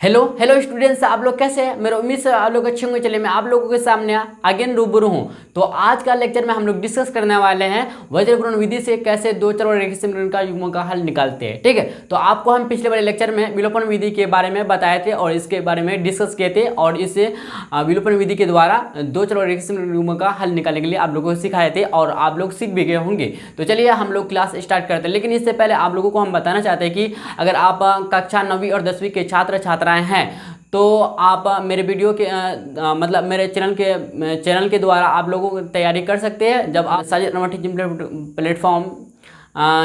Hello hello students, आप लोग कैसे हैं? मेरा उम्मीद से आप लोग अच्छे होंगे। चलिए मैं आप लोगों के सामने अगेन रूबरू हूं। तो आज का लेक्चर में हम लोग डिस्कस करने वाले हैं वज्रगुणन विधि से कैसे दो चर और रेखीय समीकरण का युग्मों का हल निकालते हैं। ठीक है, तो आपको हम पिछले वाले लेक्चर में विलोपन विधि के बारे में बताए थे और इसके बारे में डिस्कस किए थे और इस विलोपन विधि के द्वारा दो चर और रेखीय समीकरण युग्मों का हल निकालने के लिए आप लोगों को सिखाए थे और आप लोग सीख भी गए होंगे। तो चलिए हम लोग क्लास स्टार्ट करते हैं, लेकिन इससे पहले आप लोगों को हम बताना चाहते हैं कि अगर आप कक्षा 9वीं और 10वीं के छात्र छात्राएं हैं तो आप मेरे वीडियो के मतलब मेरे चैनल के द्वारा आप लोगों को तैयारी कर सकते हैं। जब आप साजिद नवा टीचिंग प्लेटफॉर्म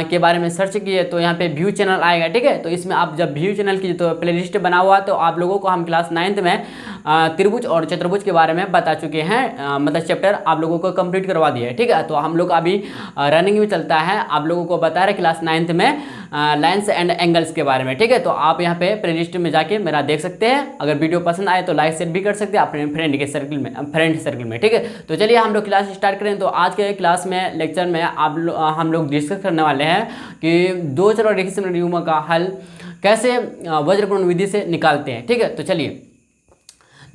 के बारे में सर्च किए तो यहाँ पे व्यू चैनल आएगा। ठीक है, तो इसमें आप जब व्यू चैनल की तो प्लेलिस्ट बना हुआ तो आप लोगों को हम क्लास 9th में त्रिभुज और चतुर्भुज के बारे में बता चुके हैं। मतलब चैप्टर आप लोगों को कंप्लीट करवा दिया है। ठीक है, तो हम लोग अभी रनिंग में चलता है, आप लोगों को बता रहे क्लास 9th में लाइन्स एंड एंगल्स के बारे में। ठीक है, तो आप यहाँ पे प्लेलिस्ट में जाके मेरा देख सकते हैं। अगर वीडियो पसंद आए तो लाइक शेयर भी कर सकते हैं अपने फ्रेंड सर्कल में। ठीक है, तो चलिए हम लोग क्लास स्टार्ट करें। तो आज के क्लास में लेक्चर में हम लोग डिस्कस करने वाले हैं कि दो चर और रेखीय समीकरण युग्मों का हल कैसे वज्रगुणन विधि से निकालते हैं। ठीक है, तो चलिए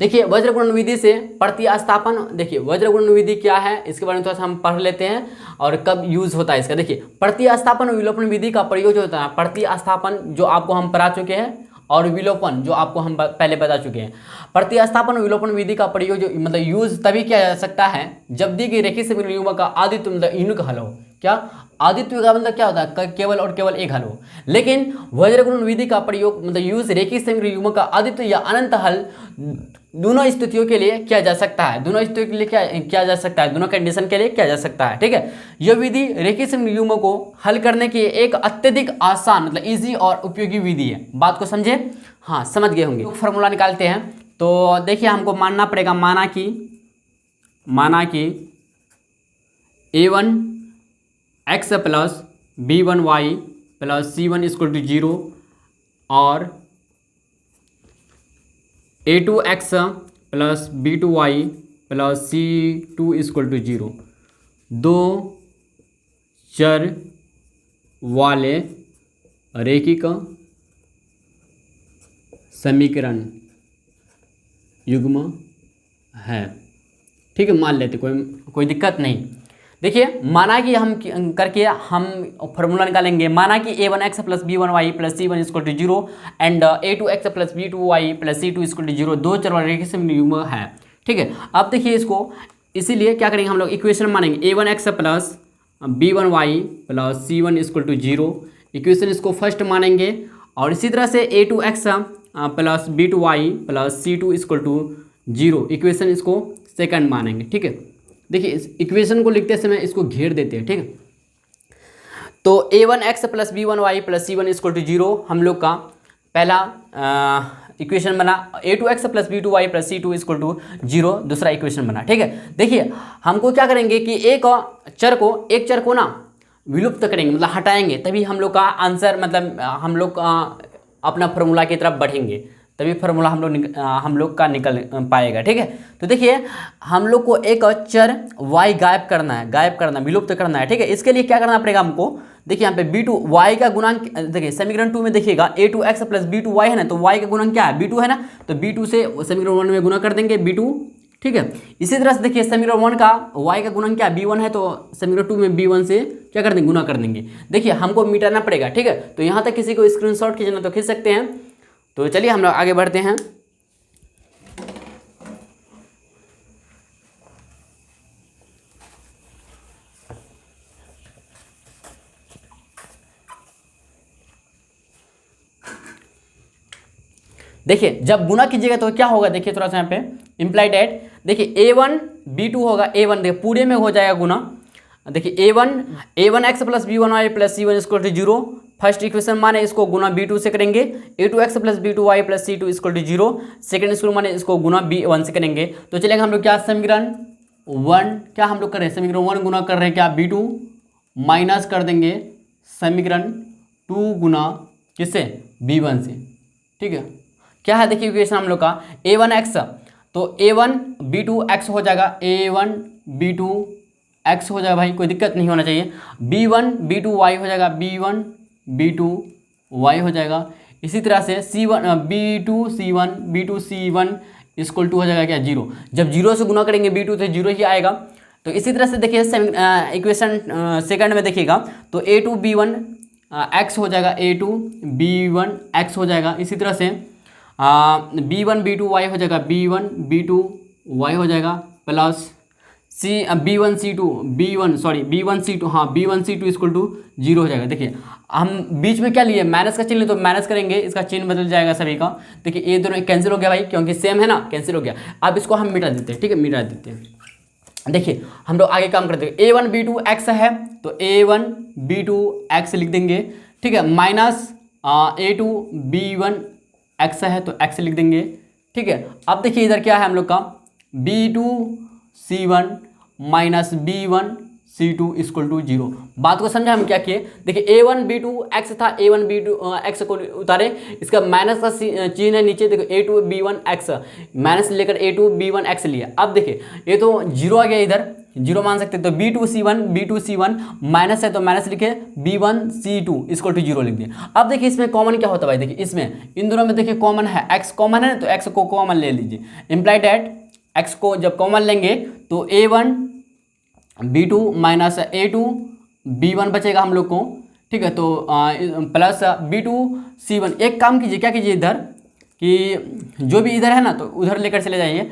देखिए वज्रगुणन विधि से प्रतिस्थापन। देखिए वज्रगुणन विधि क्या है इसके बारे में थोड़ा सा हम पढ़ लेते हैं और कब यूज होता है इसका। देखिए प्रतिस्थापन और विलोपन विधि का प्रयोग जो होता है, प्रतिस्थापन जो आपको हम पढ़ा चुके हैं और विलोपन जो आपको हम पहले बता चुके हैं। प्रतिस्थापन और विलोपन विधि का प्रयोग जो मतलब यूज तभी किया जा सकता है जब दी गई रेखीय समीकरण युग्म का आदित्य मतलब यूनिक हल हो। क्या आदित्य का मतलब क्या होता है? केवल और केवल एक हल हो। लेकिन वज्रगुणन विधि का प्रयोग मतलब यूज रेखीय समीकरण युग्म का आदित्य या अनंत हल दोनों स्थितियों के लिए किया जा सकता है। दोनों स्थितियों के लिए क्या किया जा सकता है? दोनों कंडीशन के लिए किया जा सकता है। ठीक है, यह विधि रेखीय समीकरण युग्मों को हल करने की एक अत्यधिक आसान मतलब इजी और उपयोगी विधि है। बात को समझे? हाँ, समझ गए होंगे। तो फॉर्मूला निकालते हैं। तो देखिए हमको मानना पड़ेगा, माना कि a1 x plus b1 y plus c1 equal to 0 और a2 x plus b2 y plus c2 equal to 0 दो चर वाले रेखिक समीकरण युग्म है। ठीक है, मान लेते, कोई दिक्कत नहीं। देखिए माना कि हम करके हम फॉर्मूला निकालेंगे। माना कि a1x plus b1y plus c1 equal to 0 and a2x plus b2y plus c2 equal to 0 दो चर वाले रेखीय समीकरण युग्म है। ठीक है, अब देखिए इसको, इसीलिए क्या करेंगे हम लोग इक्वेशन मानेंगे a1x plus b1y plus c1 equal to 0। Equation इसको फर्स्ट मानेंगे और इसी तरह से a2x plus b2y plus c2 equal to 0 equation इसको सेकंड मानेंगे। ठीक है, देखिए इस इक्वेशन को लिखते समय इसको घेर देते हैं। ठीक है, तो a1x plus b1y plus c1 equal to 0 हम लोग का पहला इक्वेशन बना। a2x plus b2y plus c2 equal to 0 दूसरा इक्वेशन बना। ठीक है, देखिए हमको क्या करेंगे कि एक चर को ना विलुप्त करेंगे मतलब हटाएंगे, तभी हम लोग का आंसर मतलब हम लोग अपना फॉर्मूला की तरफ बढ़ेंगे, तभी फॉर्मूला हम लोग का निकल पाएगा। ठीक है, तो देखिए हम लोग को एक चर y गायब करना विलुप्त करना है। ठीक है, इसके लिए क्या करना पड़ेगा हमको? देखिए यहाँ पे b2 y का गुणांक, देखिए समीकरण 2 में देखिएगा a2x प्लस b2y है ना, तो y का गुणांक क्या है? b2 है ना, तो b2 से समीकरण 1 में गुणा कर देंगे b2। ठीक है, इसी तरह से देखिए समीकरण 1 का y का गुणांक क्या b1 है, तो समीकरण 2 में b1 से क्या कर देंगे? गुना कर देंगे। देखिए हमको मिटाना पड़ेगा। ठीक है, तो यहाँ तक किसी को स्क्रीनशॉट खींचना तो खींच सकते हैं। तो चलिए हम लोग आगे बढ़ते हैं। देखिए जब गुना कीजिएगा तो क्या होगा? देखिए थोड़ा सा यहाँ पे इम्प्लाइड एट, देखिए a1 b2 होगा, a1 देखिए पूरे में हो जाएगा गुना। देखिए a1x plus b1y plus c1 equal to 0 first equation माने इसको गुना b2 से करेंगे। a2x plus b2y plus c2 equal to 0 second equation माने इसको गुना b1 से करेंगे। तो चलेंगे हम लोग क्या समीकरण 1 क्या हम लोग कर रहे हैं? समीकरण 1 गुना कर रहे हैं क्या? b2 माइनस कर देंगे समीकरण 2 गुना किससे? b1 से। ठीक है, क्या है देखिए इक्वेशन हम लोग का a1x, तो a1 b2x हो जाएगा, a1 b2x हो जाएगा भाई, कोई दिक्कत नहीं होना चाहिए। b1 b2y हो जाएगा, b1 b2 y हो जाएगा। इसी तरह से B2C1 इक्वल टू हो जाएगा क्या 0। जब 0 से गुना करेंगे B2 तो 0 ही आएगा। तो इसी तरह से देखिए इक्वेशन सेकंड में देखिएगा तो A2B1 x हो जाएगा, A2B1 x हो जाएगा। इसी तरह से B1B2 y हो जाएगा, B1B2 y हो जाएगा प्लस B1C2 इक्वल टू 0 हो जाएगा। देखिए हम बीच में क्या लिए, माइनस का चिन्ह लिए तो माइनस करेंगे, इसका चिन्ह बदल जाएगा सभी का। देखिए ये दोनों कैंसिल हो गया भाई, क्योंकि सेम है ना, कैंसिल हो गया। अब इसको हम मिटा देते हैं, ठीक है, मिटा देते हैं। देखिए हम लोग आगे काम करते हैं। A1B2 x है तो A1B2 x लिख देंगे, ठीक है, माइनस A2B1 x है तो x लिख देंगे, ठीक है। अब देखिए इधर क्या है हम लोग का B2C1 minus B1C2 equal to 0। बात को समझा हम क्या किए। देखिए A1B2 x था, A1B2 x को उतारे, इसका माइनस का चिन्ह है नीचे। देखो A2B1 x माइनस लेकर A2B1 x लिया। अब देखिए ये तो 0 आ गया, इधर 0 मान सकते तो B2C1 माइनस है तो माइनस लिखे, B1C2 इक्वल टू 0 लिख दिए। अब देखिए इसमें कॉमन क्या होता है भाई, देखिए इसमें इन दोनों में देखिए कॉमन है, x कॉमन है तो x को कॉमन ले लीजिए। इम्प्लाइड एट x को जब कॉमन लेंगे तो A1B2 माइनस A2B1 बचेगा हम लोग को, ठीक है। तो प्लस B2C1। एक काम कीजिए, क्या कीजिए इधर कि जो भी इधर है ना तो उधर लेकर चले जाइए,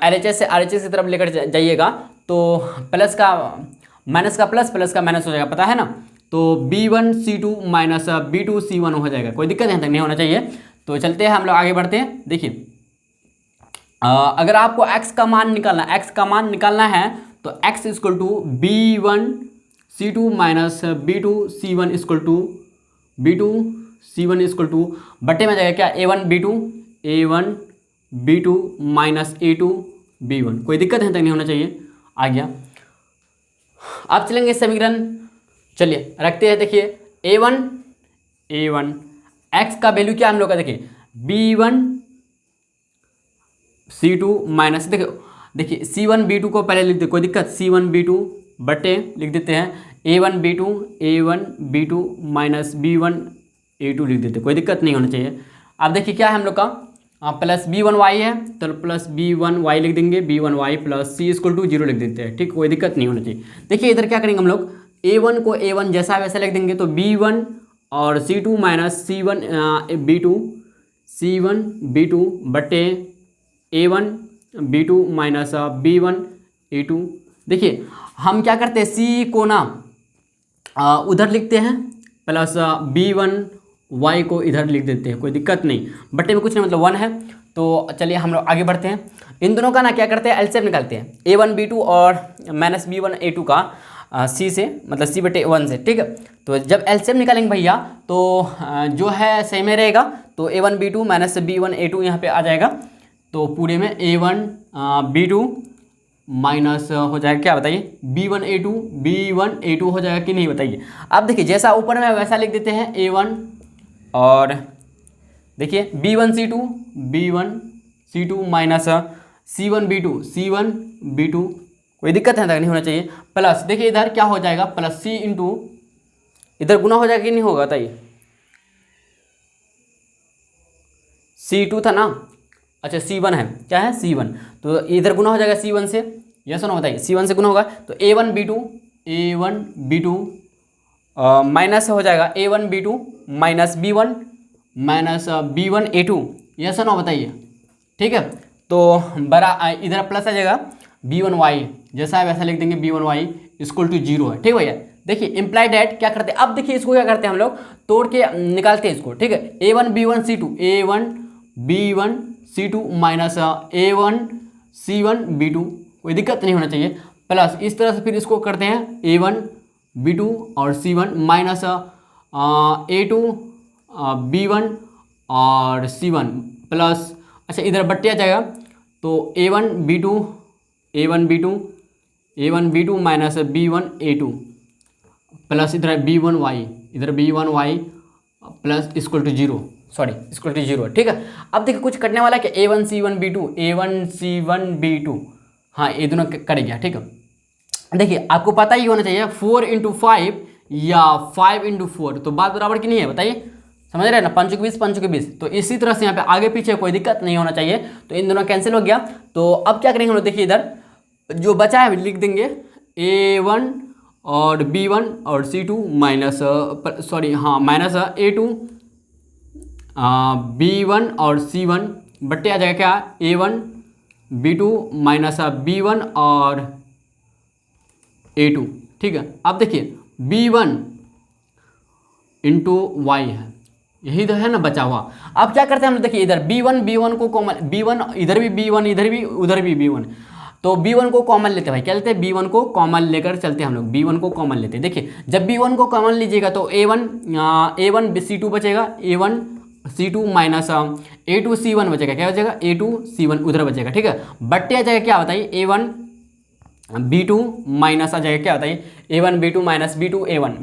LHS से RHS की तरफ लेकर जाइएगा तो प्लस का माइनस का प्लस, प्लस का माइनस हो जाएगा, पता है ना। तो B1C2 माइनस B2C1 हो जाएगा। कोई दिक्कत यहाँ तक नहीं होना चाहिए। तो चलते हैं हम लोग आगे बढ़ते हैं। देखिए अगर आपको x का मान निकालना है तो x equal to B1C2 minus B2C1 equal to बटे में जाएगा क्या A1B2 माइनस A2B1। कोई दिक्कत है तक नहीं होना चाहिए। आ गया। अब चलेंगे समीकरण, चलिए रखते हैं। देखिए A1 x का वैल्यू क्या हम लोग का, देखिए B1C2 माइनस, देखिए C1B2 को पहले लिख दे, कोई दिक्कत, C1B2 बटे लिख देते हैं A1B2 माइनस B1A2 लिख देते, कोई दिक्कत नहीं होना चाहिए। अब देखिए क्या है हम लोग का प्लस B1y है तो प्लस B1y लिख देंगे, B1y plus C equal to 0 लिख देते हैं, ठीक, कोई दिक्कत नहीं होना चाहिए। देखिए इधर क्या करेंगे हम लोग, A1 को A1 जैसा वैसा लिख देंगे तो B1 और C2 माइनस C1B2 बटे A1B2 माइनस B1A2। देखिए हम क्या करते हैं, C को ना उधर लिखते हैं प्लस B1y को इधर लिख देते हैं, कोई दिक्कत नहीं, बटे में कुछ नहीं, मतलब 1 है। तो चलिए हम लोग आगे बढ़ते हैं। इन दोनों का ना क्या करते हैं, एलसीएम निकालते हैं, A1B2 और माइनस B1A2 का C से, मतलब C बटे 1 से, ठीक है। तो जब एलसीएम निकालेंगे भैया तो जो है सही में रहेगा, तो A1B2 माइनस B1A2 यहाँ पे आ जाएगा। तो पूरे में A1B2 माइनस हो जाएगा क्या बताइए, B1A2 हो जाएगा कि नहीं बताइए। अब देखिए जैसा ऊपर में वैसा लिख देते हैं A1 और देखिए B1C2 माइनस C1B2, कोई दिक्कत है तक नहीं होना चाहिए। प्लस देखिए इधर क्या हो जाएगा, प्लस C इंटू, इधर गुना हो जाएगा कि नहीं होगा बताइए, C2 था ना, अच्छा C1 है, क्या है C1, तो इधर गुना हो जाएगा C1 से, यस ना बताइए, C1 से गुना होगा तो A1B2 माइनस हो जाएगा A1B2 minus B1 minus B1A2, yes ना बताइए, ठीक है। तो बड़ा इधर प्लस आ जाएगा B1y, जैसा है वैसा लिख देंगे, B1y इक्वल टू 0 है, ठीक भैया। देखिए इम्प्लाइड एट क्या करते हैं, अब देखिए इसको क्या करते हैं हम लोग, तोड़ के निकालते हैं इसको, ठीक है। A1B1C2 माइनस A1C1B2, कोई दिक्कत नहीं होना चाहिए। प्लस इस तरह से फिर इसको करते हैं A1B2 और C1 माइनस A2B1 और C1 प्लस, अच्छा इधर बट्टे आ जाएगा तो A1B2 माइनस B1A2 प्लस इधर B1y प्लस इक्वल टू 0, ठीक है। अब देखिए कुछ करने वाला है कि A1C1B2, हाँ ये दोनों कर गया, ठीक है। देखिए आपको पता ही होना चाहिए 4 × 5 या 5 × 4, तो बात बराबर की नहीं है बताइए। समझ रहे हैं ना, 5 के 20। तो इसी तरह से यहाँ पे आगे पीछे कोई दिक्कत नहीं होना चाहिए। तो इन दोनों कैंसिल हो गया। तो अब क्या करेंगे हम लोग, देखिए इधर जो बचा है लिख देंगे A1 और B1 और C2 minus minus A2 B1 और C1 बट्टे आ जाएगा क्या A1 B2 माइनस B1 और A2। ठीक है, अब देखिए B1 इंटू वाई है, यही तो है ना बचा हुआ। अब क्या करते हैं हम लोग, देखिए इधर B1 को कॉमन, B1 इधर भी B1 इधर भी उधर भी B1, तो B1 को कॉमन लेते हैं भाई, क्या लेते हैं B1 को कॉमन लेकर चलते हैं हम लोग, B1 को कॉमन लेते हैं। देखिए जब B1 को कॉमन लीजिएगा तो A1 C2 बचेगा, A1 C2 minus A2 C1 बचेगा, क्या बचेगा A2 C1 उधर बचेगा। ठीक है, बट्टे आ जाएगा क्या बताइए A1 B2 माइनस आ जाएगा क्या बताइए A1 B2 minus B2 A1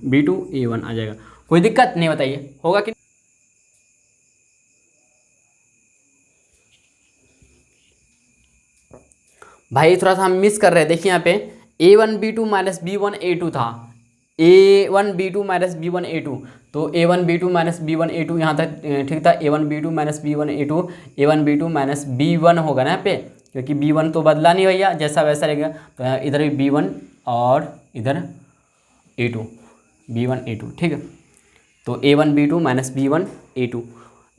B2 A1 आ जाएगा। कोई दिक्कत नहीं बताइए, होगा कि भाई थोड़ा सा हम मिस कर रहे हैं। देखिए यहाँ पे A1 B2 minus B1 A2 था, A1 B2 minus B1 A2, तो A1 B2 minus B1 A2 यहाँ तक ठीक था। A1 B2 minus B1 A2 A1 B2 minus B1 होगा ना यहाँ पे, क्योंकि B1 तो बदला नहीं भैया, जैसा वैसा रहेगा। तो इधर भी B1 और इधर A2 B1 A2। ठीक है, तो A1 B2 minus B1 A2।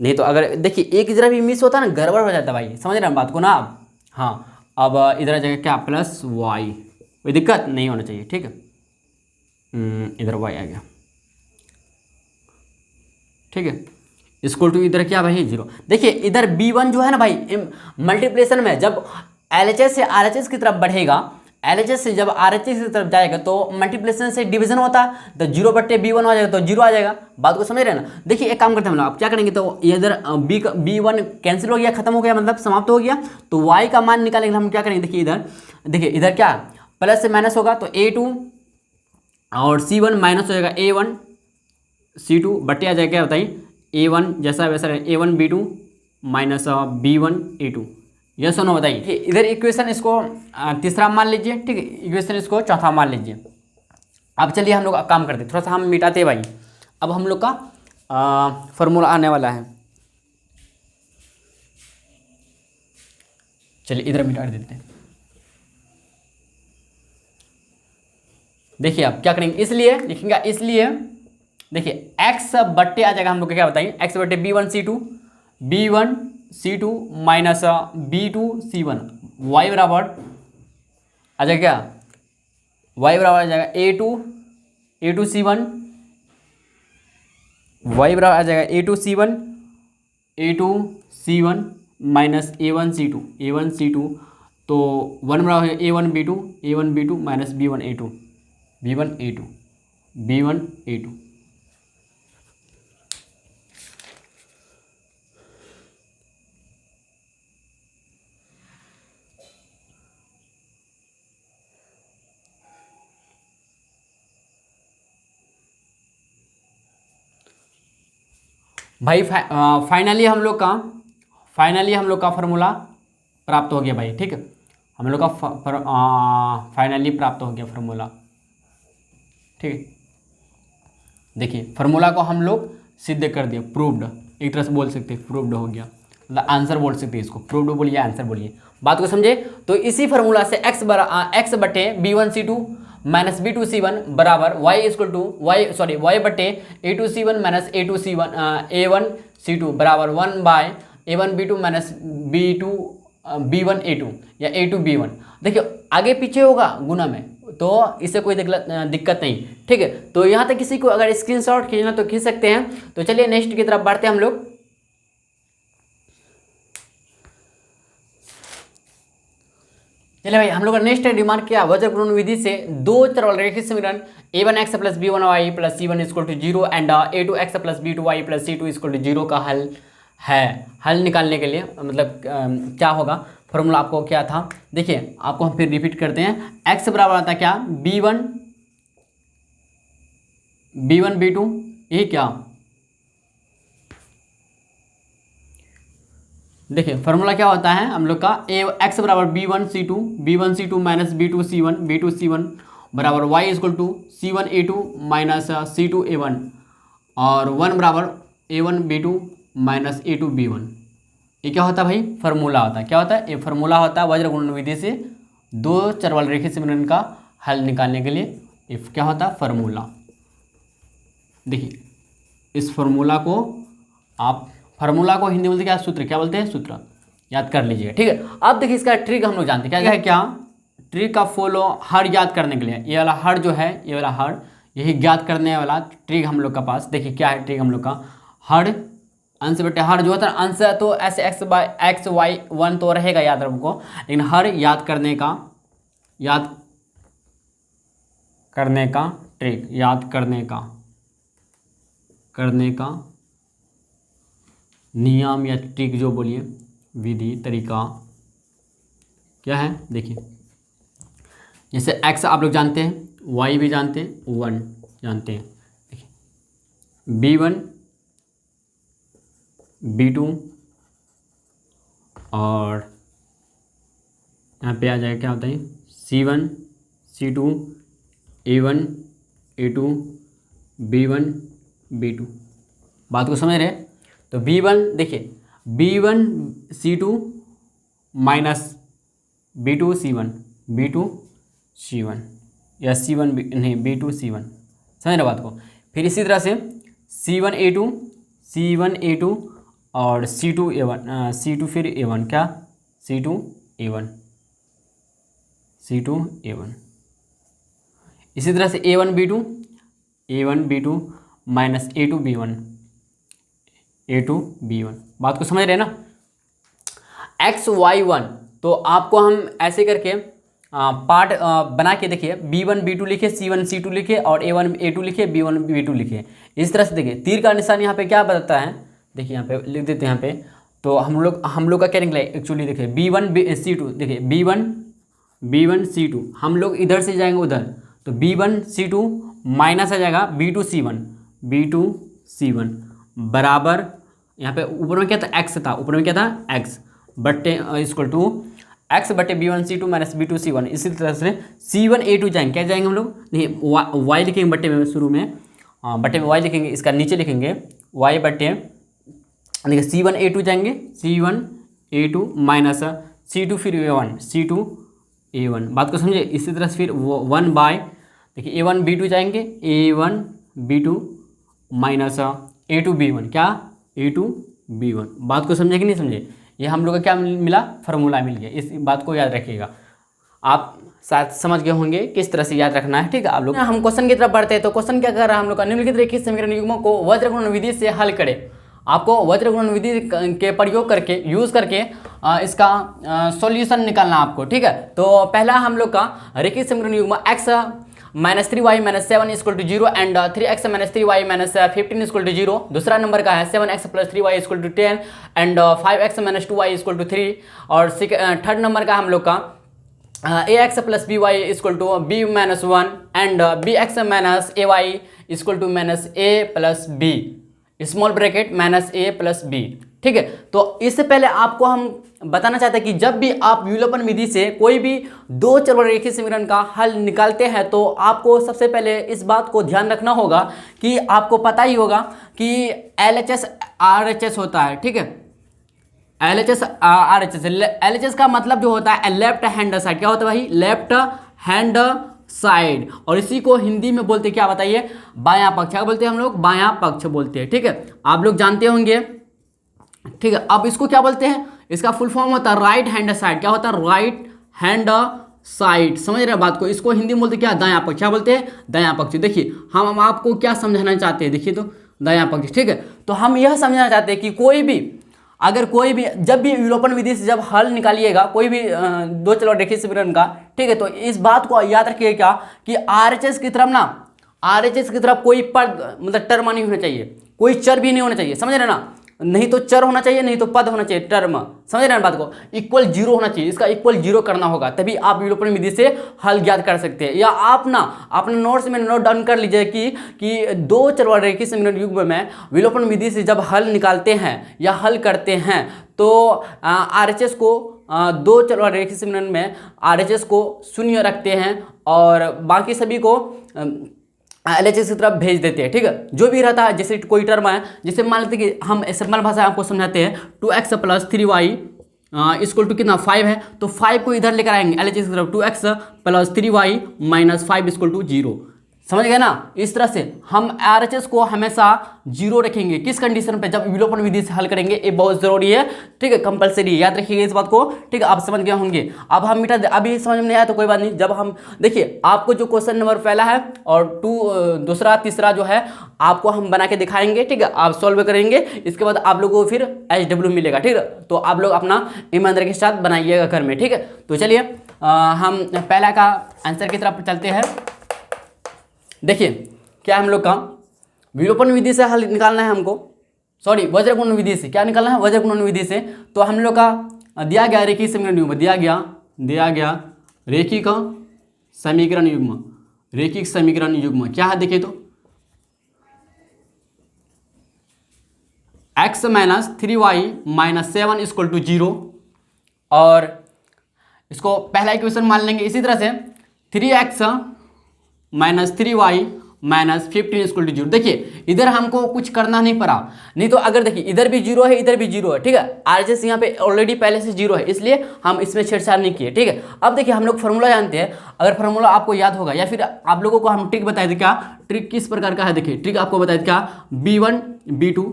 नहीं तो अगर देखिए एक जरा भी मिस होता ना गड़बड़ हो जाता भाई, समझ रहे हैं बात को ना आप। हाँ, अब इधर आ जाएगा क्या प्लस वाई, कोई दिक्कत नहीं होना चाहिए। ठीक है, इधर वाई आ गया। ठीक है, इक्वल टू इधर क्या भाई 0। देखिए इधर B1 जो है ना भाई मल्टीप्लिकेशन में जब LHS से RHS की तरफ बढ़ेगा, LHS से जब RHS की तरफ जाएगा तो मल्टीप्लिकेशन से डिवीजन होता है, तो 0/B1 आ जाएगा, तो 0 आ जाएगा। बात को समझ रहे हैं ना। देखिए एक काम करते हैं हम लोग, आप क्या करेंगे, तो इधर B1 कैंसिल हो गया, खत्म हो गया, मतलब समाप्त हो गया। तो y का मान निकालेंगे हम, क्या करेंगे देखिए इधर क्या प्लस से माइनस होगा, तो A2 और C1 माइनस हो जाएगा A1 C2 बट्टे आ जाएगा क्या बताइए A1 जैसा वैसा A1 B2 minus B1 A2। Yes और नो बताइए। इधर इक्वेशन इसको तीसरा मान लीजिए, ठीक है, इक्वेशन इसको चौथा मान लीजिए। अब चलिए हम लोग काम करते हैं, थोड़ा सा हम मिटाते हैं भाई। अब हम लोग का फॉर्मूला आने वाला है, चलिए इधर मिटा देते हैं। देखिए आप क्या करेंगे, इसलिए लिखेंगे, इसलिए देखिए x बट्टे आ जाएगा हम लोग क्या बताइए x बट्टे B1 C2 minus B2 C1, y बराबर आ जाएगा क्या, y बराबर आ जाएगा A2 C1, y बराबर आ जाएगा A2 C1 minus A1 C2, तो 1 बराबर है A1 B2 minus B1 A2। भाई फाइनली हम लोग का फार्मूला प्राप्त हो गया भाई। ठीक है, हम लोग का फाइनली प्राप्त हो गया फार्मूला। ठीक है, देखिए फार्मूला को हम लोग सिद्ध कर दिया, प्रूव्ड, एक तरह से बोल सकते हैं प्रूव्ड हो गया, मतलब आंसर बोल सकते हैं इसको, प्रूव्ड बोलिए आंसर बोलिए, बात को समझे। तो इसी फार्मूला से x बटे B1 C2 minus B2 C1 बराबर y बटे A2 C1 minus A1 C2 बराबर 1/A1 B2 minus B1 A2 या A2 B1। देखिए आगे पीछे होगा गुना में, तो इससे कोई दिक्कत नहीं। ठीक है, तो यहाँ तक किसी को अगर स्क्रीनशॉट खींचना तो खींच सकते हैं। तो चलिए नेक्स्ट की तरफ बढ़ते हैं हम लोग। चलिए भाई, हम लोग का नेक्स्ट डिमांड किया वज्रपूर्ण विधि से दो चर वाले रैखिक समीकरण A1x plus B1y plus C1 equal to 0 and A2x plus B2y plus C2 equal to 0 का हल है। हल निकालने के लिए मतलब क्या होगा, फॉर्मूला आपको क्या था, देखिए आपको हम फिर रिपीट करते हैं। x बराबर आता है क्या B1 B2, यही क्या, देखिए फार्मूला क्या होता है हम लोग का x बराबर B1 C2 minus B2 C1 बराबर y equal to C1 A2 minus C2 A1 और 1 बराबर a1b2 माइनस a2b1। ये क्या होता है भाई? फार्मूला होता है। क्या होता है? ये फार्मूला होता है वज्र गुणन विधि से दो चर वाले रैखिक समीकरण का हल निकालने के लिए। इफ क्या होता है? फार्मूला। देखिए इस फार्मूला को आप, फार्मूला को हिंदी में बोलते क्या? सूत्र। क्या बोलते हैं? सूत्र। याद कर लीजिए, ठीक है। अब देखिए इसका ट्रिक हम लोग जानते हैं क्या है। क्या ट्रिक का फॉलो हर याद करने के लिए, ये वाला हर जो है, ये वाला हर, यही ज्ञात करने वाला ट्रिक हम लोग का पास। देखिए क्या है ट्रिक हम लोग का? हर अंश बटे हर जो होता है, अंश तो ऐसे एक्स वाई 1 तो रहेगा याद रखो, लेकिन हर याद करने का ट्रिक, याद करने का नियम या ट्रिक जो बोलिए, विधि, तरीका क्या है? देखिए जैसे x आप लोग जानते हैं, y भी जानते हैं, 1 जानते हैं। देखिए b1 b2 और यहाँ पे आ जाएगा क्या होता है? c1 c2 a1 a2 b1 b2। बात को समझ रहे? तो b1 देखिए b1 c2 minus b2 c1 या c1 नहीं b2 c1, समझ रहे बात को? फिर इसी तरह से c1 a2 और c2 a1 फिर a1 क्या? c2 a1 इसी तरह से a1 b2 minus a2 b1। बात को समझ रहे ना? x y1 तो आपको हम ऐसे करके पार्ट बना के देखिए, b1 b2 लिखे, c1 c2 लिखे और a1 a2 लिखे, b1 b2 लिखे। इस तरह से देखिए तीर का निशान यहाँ पे क्या बताता है? देखिए यहाँ पे लिख देते हैं यहाँ पे। तो हम लोग का क्या निकला एक्चुअली? देखिए b1 c2, देखिए b1 c2 हम लोग इधर से जाएंगे उधर, तो b1 c2 माइनस आ जाएगा b2 c1 बराबर, यहाँ पे ऊपर में क्या था? x था, ऊपर में क्या था? x बट्टे इक्वल टू x बटे b1 c2 minus b2 c1। इसी तरह से c1 a2 जाएंगे, क्या जाएंगे हम लोग? नहीं y लिखेंगे बट्टे में, शुरू में बट्टे में y लिखेंगे, इसका नीचे लिखेंगे y बट्टे, देखिए c1 a2 जाएंगे, c1 a2 माइनस c2 फिर c2 a1। बात को समझे? इसी तरह से फिर 1 बाय, देखिए a1 b2 जाएंगे, a1 b2 minus a2 b1, क्या? a2 b1। बात को समझे कि नहीं समझे? ये हम लोग का क्या मिला? फार्मूला मिल गया। इस बात को याद रखिएगा। आप शायद समझ गए होंगे किस तरह से याद रखना है, ठीक है। आप लोग हम क्वेश्चन की तरफ बढ़ते हैं। तो क्वेश्चन क्या कर रहा है हम लोग का? निम्नलिखित रेखीय समीकरण युग्मों को वज्र गुणन विधि से हल करें। आपको वज्र गुणन विधि के प्रयोग करके, यूज करके इसका सॉल्यूशन निकालना आपको, ठीक है। तो पहला हम लोग का रेखीय समीकरण युग्म x minus 3y minus 7 equal to 0 and 3x minus 3y minus 15 equal to 0। दूसरा नंबर का है 7x plus 3y equal to 10 and 5x minus 2y equal to 3। और थर्ड नंबर का हम लोग का ax plus by equal to b minus 1 and bx minus ay equal to minus a plus b, small bracket minus a plus b, ठीक है। तो इससे पहले आपको हम बताना चाहते हैं कि जब भी आप विलोपन विधि से कोई भी दो चर रेखीय समीकरण का हल निकालते हैं तो आपको सबसे पहले इस बात को ध्यान रखना होगा कि आपको पता ही होगा कि LHS RHS होता है, ठीक है। LHS RHS, LHS का मतलब जो होता है लेफ्ट हैंड साइड, क्या होता है भाई? Left hand side. और इसी को हिंदी में बोलते क्या बताइए? बायां पक्ष। क्या बोलते हैं हम लोग? बायां पक्ष बोलते हैं, ठीक है। आप लोग जानते होंगे, ठीक है। अब इसको क्या बोलते हैं? इसका फुल फॉर्म होता है राइट हैंड साइड। क्या होता है? राइट हैंड साइड, समझ रहे हैं बात को? इसको हिंदी में बोलते क्या? दायां पक्ष। क्या बोलते हैं? दायां पक्ष। देखिए हम आपको क्या समझाना चाहते हैं, देखिए तो दायां पक्ष, ठीक है। तो हम यह समझाना चाहते हैं कि कोई भी जब भी विलोपन विधि से जब हल निकालिएगा कोई भी दो चर रेखीय समीकरण का, ठीक है, तो इस बात को याद रखिएगा क्या कि RHS की तरफ कोई पद मतलब टर्म नहीं होना चाहिए, कोई चर भी नहीं होना चाहिए, समझ रहे ना? नहीं तो चर होना चाहिए, नहीं तो पद होना चाहिए, टर्म, समझ रहे हैं बात को? इक्वल 0 होना चाहिए, इसका इक्वल 0 करना होगा, तभी आप विलोपन विधि से हल ज्ञात कर सकते हैं। या आप ना अपने नोट्स में नोट डाउन कर लीजिए कि दो चर रेखीय समीकरण युग्म में विलोपन विधि से जब हल निकालते हैं या हल करते हैं तो RHS को दो चर रेखीय समीकरण में RHS को 0 रखते हैं और बाकी सभी को LHS की तरफ भेज देते हैं। ठीक है, जो भी रहता है, जैसे कोई टर्म है, जैसे मान लेते हैं कि हम सिंपल भाषा आपको समझाते हैं 2x + 3y = कितना 5 है, तो 5 को इधर लेकर आएंगे LHS की तरफ, 2x + 3y - 5 = 0। समझ गए ना। इस तरह से हम RHS को हमेशा 0 रखेंगे। किस कंडीशन पे? जब विलोपन विधि से हल करेंगे। ये बहुत जरूरी है, ठीक है, कंपलसरी, याद रखिएगा इस बात को। ठीक है, आप समझ गए होंगे। अब हम मिटा दे, अभी समझ में नहीं आया तो कोई बात नहीं। जब हम देखिए, आपको जो क्वेश्चन नंबर पहला है और दूसरा तीसरा जो है आपको हम बना के दिखाएंगे। ठीक है, आप सॉल्व करेंगे, इसके बाद आप लोगों को फिर HW मिलेगा। ठीक है, तो आप लोग अपना ईमानदारी के साथ बनाइएगा घर में। ठीक है, तो चलिए हम पहला का आंसर की तरफ चलते हैं। देखिए क्या हम लोग का विलोपन विधि से हल निकालना है हमको, सॉरी वज्र गुणन विधि से। क्या निकालना है? वज्र गुणन विधि से। तो हम लोग का दिया गया रेखीय समीकरण युग्म, दिया गया रेखिक समीकरण युग्म, रेखिक समीकरण युग्म क्या है? देखिए तो x - 3y - 7 = 0, और इसको पहला इक्वेशन मान लेंगे। इसी तरह से 3x - 3y - 15 = 0। देखिए इधर हमको कुछ करना नहीं पड़ा, नहीं तो अगर देखिए इधर भी 0 है, इधर भी 0 है। ठीक है, RHS यहाँ पे ऑलरेडी पहले से 0 है, इसलिए हम इसमें छेड़छाड़ नहीं किए। ठीक है, अब देखिए हम लोग फार्मूला जानते हैं। अगर फार्मूला आपको याद होगा, या फिर आप लोगों को हम ट्रिक बताए थे। क्या ट्रिक किस प्रकार का है? देखिए ट्रिक आपको बताए थे क्या, B1 B2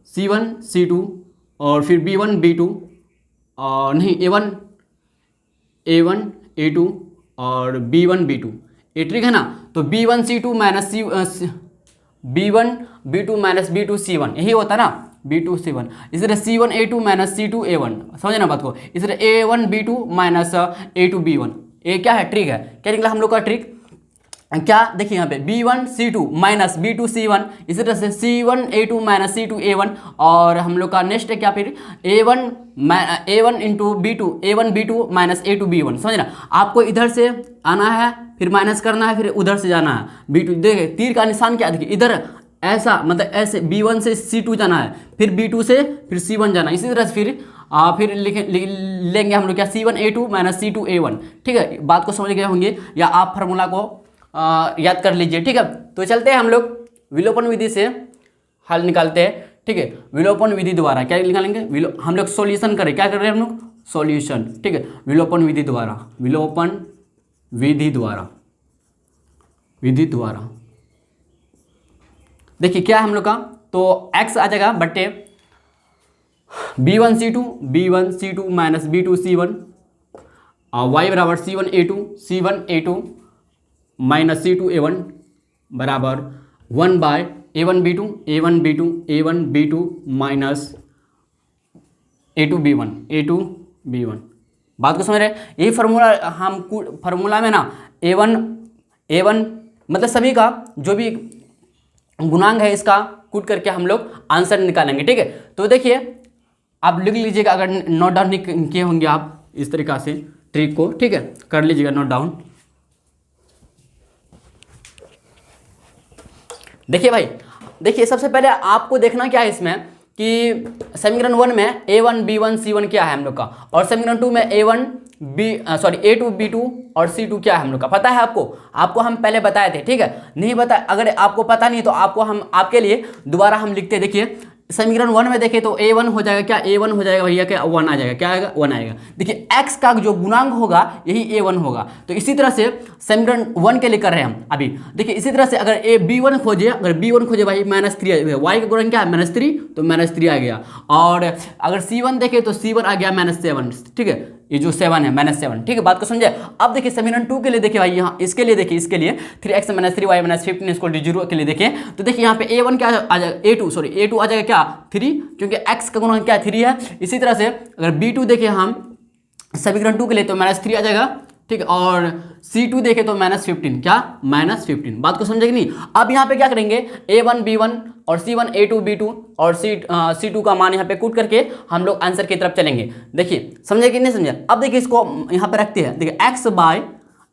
C1 C2 और फिर B1 B2 और नहीं A1 A2 और B1 B2, ये ट्रिक है ना। तो B1 B2 B2 C1 यही होता है ना, B2 C1। इस तरह C1 A2 - C2 A1, समझे ना बात को। इस तरह A1 B2 - A2 B1, ये क्या है? ट्रिक है। क्या निकला हम लोग का ट्रिक? क्या देखिए यहाँ पे B1 C2 - B2 C1, इसी तरह से C1 A2 - C2 A1, और हम लोग का नेक्स्ट है क्या फिर A1 × B2 A1 B2 - A2 B1। समझे ना, आपको इधर से आना है, फिर माइनस करना है, फिर उधर से जाना है। B2 देखिए तीर का निशान क्या, देखिए इधर ऐसा, मतलब ऐसे B1 से C2 जाना है, फिर B2 से फिर C1 जाना है। इसी तरह से फिर लेंगे हम लोग क्या C1 A2 - C2 A1। ठीक है, बात को समझ गए होंगे, या आप फार्मूला को याद कर लीजिए। ठीक है, तो चलते हैं हम लोग विलोपन विधि से हल निकालते हैं। ठीक है, विलोपन विधि द्वारा क्या निकालेंगे? हम लोग सॉल्यूशन करें। क्या कर रहे हैं हम लोग? सॉल्यूशन। ठीक है, विलोपन विधि द्वारा, विलोपन विधि द्वारा देखिए क्या है हम लोग का, तो x आ जाएगा बट्टे B1 C2 - B2 C1 और y बराबर C1 A2 - C2 A1 बराबर 1/A1 B2 - A2 B1। बात को समझ रहे हैं? यही फार्मूला हम फार्मूला में ना A1 मतलब सभी का जो भी गुणांक है इसका कूट करके हम लोग आंसर निकालेंगे। ठीक है, तो देखिए आप लिख लीजिएगा, अगर नोट डाउन नहीं किए होंगे आप इस तरीका से ट्रिक को। ठीक है, कर लीजिएगा नोट डाउन। देखिए भाई, देखिए सबसे पहले आपको देखना क्या है इसमें कि समीकरण 1 में A1 B1 C1 क्या है हम लोग का, और समीकरण 2 में A2 B2 और C2 क्या है हम लोग का। पता है आपको हम पहले बताए थे। ठीक है, नहीं पता, अगर आपको पता नहीं तो आपके लिए दोबारा हम लिखते हैं। देखिए समीकरण 1 में देखें तो A1 हो जाएगा क्या, A1 हो जाएगा भैया क्या, 1 आ जाएगा। क्या आएगा? 1 आएगा। देखिए x का जो गुणांक होगा यही A1 होगा। तो इसी तरह से समीकरण 1 के लिए कर रहे हैं हम अभी। देखिए इसी तरह से अगर B1 खोजे, भाई -3 आ, y का गुणांक क्या है? -3, तो -3 आ गया। और अगर C1 देखें तो C1 आ गया -7। ठीक है, ये जो 7 है -7। ठीक है, बात को समझे। अब देखिए समीकरण 2 के लिए देखिए भाई, यहाँ इसके लिए देखिए, इसके लिए 3x - 3y - 15 = 0 के लिए देखें तो देखिए यहाँ पे A1 क्या आ जाएगा, A2 आ जाएगा क्या, 3, क्योंकि x का गुणांक क्या है, 3 है। इसी तरह से अगर B2 देखें हम समीकरण 2 के लिए तो -3 आ जाएगा। ठीक है, और C2 देखें तो -15, क्या -15। बात को समझे कि नहीं? अब यहाँ पे क्या करेंगे, A1 B1 और C1 A2 B2 और C2 का मान यहाँ पे कूट करके हम लोग आंसर की तरफ चलेंगे। देखिए समझे कि नहीं समझे? अब देखिए इसको यहाँ पे रखते हैं। देखिए x बाय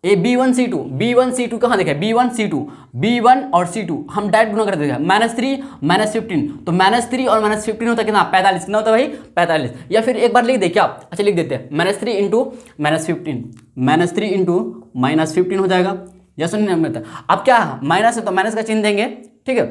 B1 C2 कहाँ देखा, B1 C2, B1 और C2 हम डायरेक्ट गुना कर देंगे। -3 -15, तो -3 और -15 होता है कितना, 45। कितना होता है भाई, 45। या फिर एक बार लिख दे क्या, लिख देते हैं -3 × -15 हो जाएगा, यस और नो। अब क्या माइनस है तो माइनस का चिन्ह देंगे, ठीक है,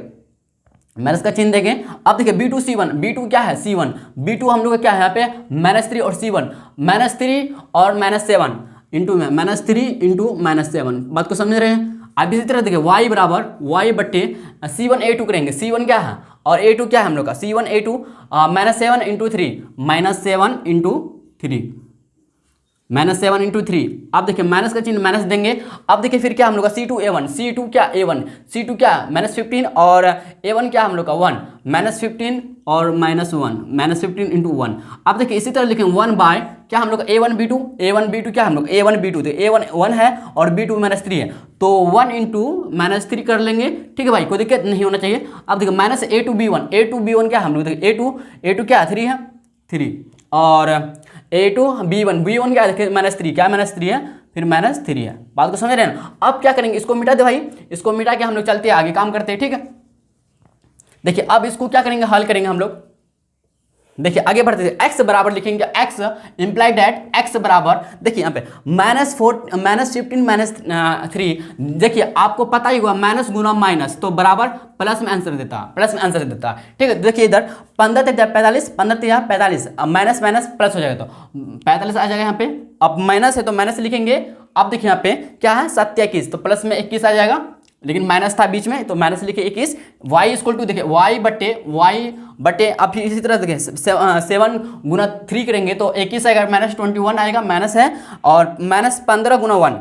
माइनस का चिन्ह देंगे। अब देखिए B2 C1, B2 क्या है C1, B2 हम लोग का क्या है यहाँ पे -3 और C1 -3 और -7 इंटू में -3 इंटू -7, बात को समझ रहे हैं। अब इसी तरह देखिए y बराबर y बट्टे C1 A2 करेंगे, C1 क्या है और A2 क्या है हम लोग का, C1 A2 -7 into 3 -7 into 3 -7 into 3। अब देखिए माइनस का चिन्ह माइनस देंगे। अब देखिए फिर क्या हम लोग का C2 A1, C2 क्या A1, C2 क्या -15 और A1 क्या हम लोग का 1 -15 और -1 -15 इंटू 1। अब देखिए इसी तरह लिखेंगे 1 बाय क्या हम लोग का A1 B2, A1 B2 क्या हम लोग A1 B2, तो A1 1 है और B2 -3 है, तो 1 इंटू -3 कर लेंगे, ठीक है भाई, कोई दिक्कत नहीं होना चाहिए। अब देखिए माइनस A2 B1 क्या हम लोग देखिए A2 क्या 3 है 3 और A2 B1 क्या है -3 क्या -3 है, फिर -3 है, बात को समझ रहे हैं ना। अब क्या करेंगे, इसको मिटा दे भाई, इसको मिटा के हम लोग चलते हैं आगे काम करते हैं, ठीक है। देखिए अब इसको क्या करेंगे, हल करेंगे हम लोग। देखिए आगे बढ़ते हैं, x बराबर लिखेंगे x इंप्लाइड दैट x बराबर देखिए यहाँ पे -15 -3। देखिए आपको पता ही हुआ माइनस गुना माइनस तो बराबर प्लस में आंसर देता है, प्लस में आंसर देता है, ठीक है। देखिए इधर 15 तक 45 15 तक 45, अब माइनस माइनस प्लस हो जाएगा तो 45 आ जाएगा यहाँ पे। अब माइनस है तो माइनस लिखेंगे। अब देखिए यहाँ पे क्या है 7 तो प्लस में 21 आ जाएगा, लेकिन माइनस था बीच में तो माइनस लिखे 21। y इक्वल टू देखिए y बटे अब फिर इसी तरह देखिए 7 गुना 3 करेंगे तो 21 आएगा, -21 आएगा, माइनस है और -15 गुना 1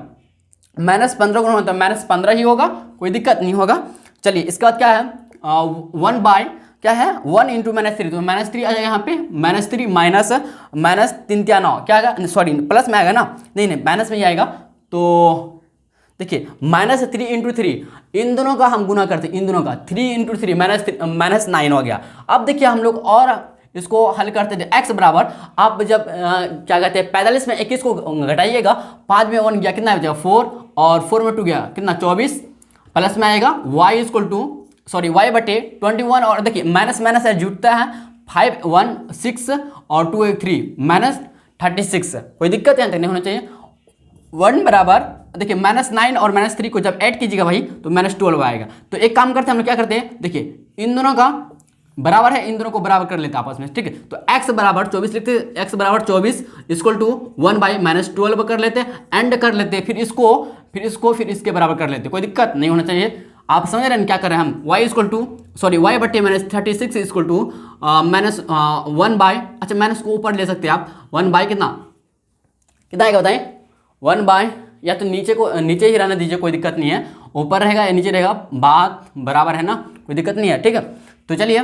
-15 गुना 1 तो -15 ही होगा, कोई दिक्कत नहीं होगा। चलिए इसके बाद क्या है 1 बाय क्या है 1 इंटू -3 तो -3 आ जाएगा यहाँ पे, -3 माइनस 3 3 9 क्या आएगा, सॉरी प्लस में आएगा ना, नहीं माइनस में ही आएगा। तो देखिए -3 इंटू 3 इन दोनों का हम गुना करते हैं, इन दोनों का 3 इंटू 3 -9 हो गया। अब देखिए हम लोग और इसको हल करते थे, x बराबर आप जब क्या कहते हैं 45 में 21 को घटाइएगा, 5 में 1 गया कितना हो जाएगा 4 और 4 में 2 गया कितना 24, प्लस में आएगा y equal to sorry y बटे 21 और देखिए माइनस माइनस है जुटता है 5 1 6 और 2 1 3 -36, कोई दिक्कत यहाँ तक नहीं होना चाहिए। 1 बराबर देखिए -9 और -3 को जब ऐड कीजिएगा भाई तो -12 आएगा। तो एक काम करते हैं हम लोग क्या करते हैं, देखिए इन दोनों का बराबर है, इन दोनों को बराबर कर लेते हैं आपस में, ठीक है। तो x बराबर 24 लिखते हैं, x बराबर 24 इक्वल टू 1 बाई -12 कर लेते हैं, एंड कर लेते हैं, फिर इसके बराबर कर लेते हैं, कोई दिक्कत नहीं होना चाहिए। आप समझ रहे हैं क्या कर रहे हैं हम, y equal to sorry y बट्टे -36 इक्वल टू -1 बाई, अच्छा माइनस को ऊपर ले सकते हैं आप, 1 बाई कितना आएगा बताएं, 1 बाय या तो नीचे ही रहने दीजिए, कोई दिक्कत नहीं है, ऊपर रहेगा या नीचे रहेगा बात बराबर है ना, कोई दिक्कत नहीं है, ठीक है। तो चलिए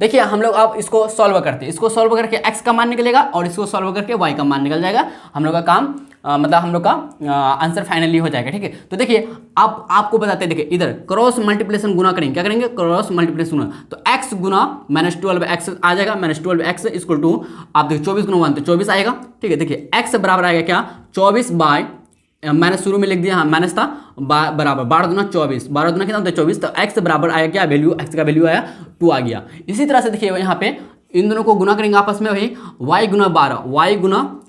देखिए हम लोग अब इसको सॉल्व करते हैं, इसको सॉल्व करके x का मान निकलेगा और इसको सॉल्व करके y का मान निकल जाएगा, हम लोग का काम मतलब हम लोग का आंसर फाइनली हो जाएगा, ठीक है। तो देखिए अब आपको बताते हैं, देखिए इधर क्रॉस मल्टीप्लिकेशन गुना करेंगे, क्या करेंगे क्रॉस मल्टीप्लिकेशन गुना, तो x गुना -12x आ जाएगा, -12x इक्वल टू आप देखिए 24 गुना 1 तो 24 आएगा, ठीक है। देखिए x बराबर आएगा क्या 24 बाय मैंने शुरू में लिख दिया, हाँ माइनस था बराबर 12 दुना 24, 12 दुना कितना होता है 24, तो x बराबर आया क्या वैल्यू, x का वैल्यू आया 2 आ गया। इसी तरह से देखिए यहाँ पे इन दोनों को गुना करेंगे आपस में, वही y गुना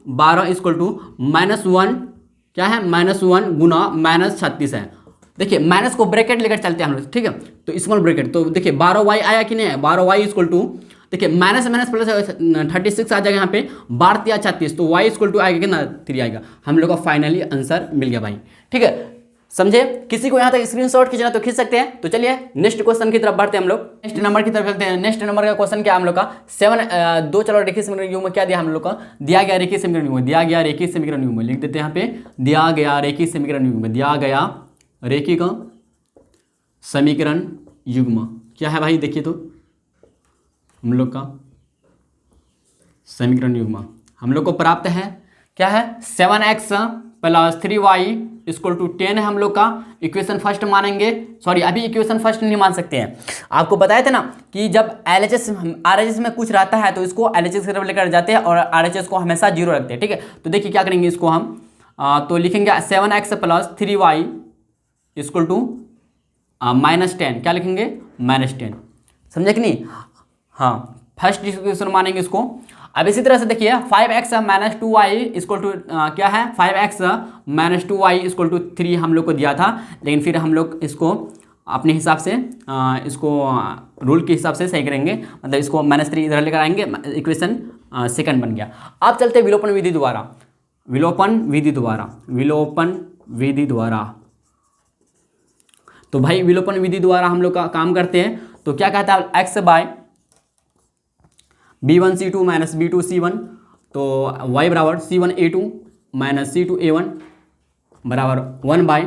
12 इक्वल टू -1 क्या है -1 गुना -36 है। देखिए माइनस को ब्रैकेट लेकर चलते हैं हम लोग, ठीक है, तो स्मॉल ब्रैकेट, तो देखिए 12y आया कि नहीं, 12y इक्वल टू देखिए माइनस माइनस प्लस 36 आ जाएगा यहाँ पे, 12 या 36 तो y इक्वल टू आएगा कितना 3 आएगा, हम लोग का फाइनली आंसर मिल गया भाई, ठीक है। समझे, किसी को यहाँ तक स्क्रीनशॉट खींचना तो खींच सकते हैं। तो चलिए नेक्स्ट क्वेश्चन की तरफ बढ़ते हैं हम लोग, नेक्स्ट नंबर की तरफ चलते हैं। नेक्स्ट नंबर का क्वेश्चन क्या हम लोग का 2 चलो रेखीय समीकरण युग्म क्या दिया हम लोग का, दिया गया रेखीय समीकरण युग्म, दिया गया रेखीय समीकरण युग्म लिख देते हैं यहाँ पे, दिया गया रेखीय समीकरण युग्म, दिया गया रेखीय का समीकरण युग्म क्या है भाई, देखिए तो हम लोग का समीकरण युग्म हम लोग को प्राप्त है क्या है 7x + 3y = 10 है हम लोग का इक्वेशन फर्स्ट मानेंगे, सॉरी अभी इक्वेशन फर्स्ट नहीं मान सकते हैं। आपको बताया था ना कि जब LHS RHS में कुछ रहता है तो इसको LHS की तरफ लेकर जाते हैं और RHS को हमेशा 0 रखते हैं, ठीक है। तो देखिए क्या करेंगे इसको हम तो लिखेंगे 7x + 3y = -10, क्या लिखेंगे -10, समझे कि नहीं। हाँ फर्स्ट इक्वेशन मानेंगे इसको। अब इसी तरह से देखिए 5x minus 2y equal to क्या है, 5x minus 2y equal to 3 हम लोग को दिया था, लेकिन फिर हम लोग इसको अपने हिसाब से इसको रूल के हिसाब से सही करेंगे, मतलब इसको -3 इधर लेकर आएंगे, इक्वेशन सेकंड बन गया। अब चलते हैं विलोपन विधि द्वारा, विलोपन विधि द्वारा, विलोपन विधि द्वारा। तो भाई विलोपन विधि द्वारा हम लोग का काम करते हैं। तो क्या कहता है, x bye b1c2 minus b2c1, तो y बराबर c1a2 माइनस c2a1 बराबर 1 by